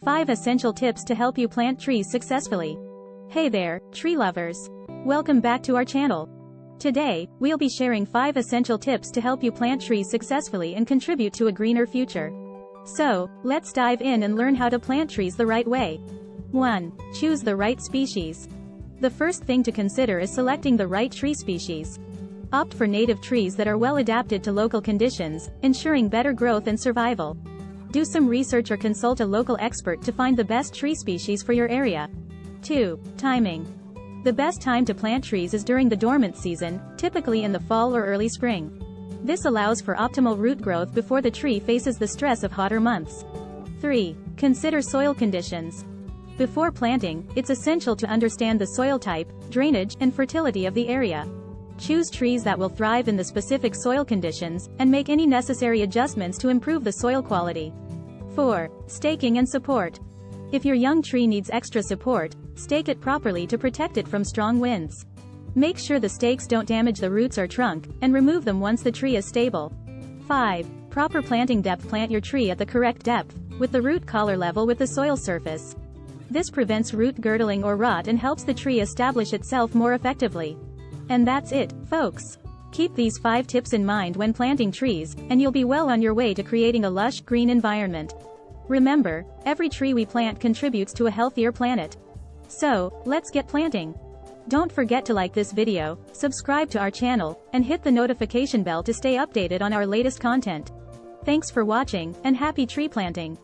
5 essential tips to help you plant trees successfully. Hey there, tree lovers. Welcome back to our channel. Today, we'll be sharing 5 essential tips to help you plant trees successfully and contribute to a greener future. So, let's dive in and learn how to plant trees the right way. 1. Choose the right species. The first thing to consider is selecting the right tree species. Opt for native trees that are well adapted to local conditions, ensuring better growth and survival. Do some research or consult a local expert to find the best tree species for your area. 2. Timing. The best time to plant trees is during the dormant season, typically in the fall or early spring. This allows for optimal root growth before the tree faces the stress of hotter months. 3. Consider soil conditions. Before planting, it's essential to understand the soil type, drainage, and fertility of the area. Choose trees that will thrive in the specific soil conditions, and make any necessary adjustments to improve the soil quality. 4. Staking and support. If your young tree needs extra support, stake it properly to protect it from strong winds. Make sure the stakes don't damage the roots or trunk, and remove them once the tree is stable. 5. Proper planting depth. Plant your tree at the correct depth, with the root collar level with the soil surface. This prevents root girdling or rot and helps the tree establish itself more effectively. And that's it, folks. Keep these 5 tips in mind when planting trees, and you'll be well on your way to creating a lush, green environment. Remember, every tree we plant contributes to a healthier planet. So, let's get planting. Don't forget to like this video, subscribe to our channel, and hit the notification bell to stay updated on our latest content. Thanks for watching, and happy tree planting!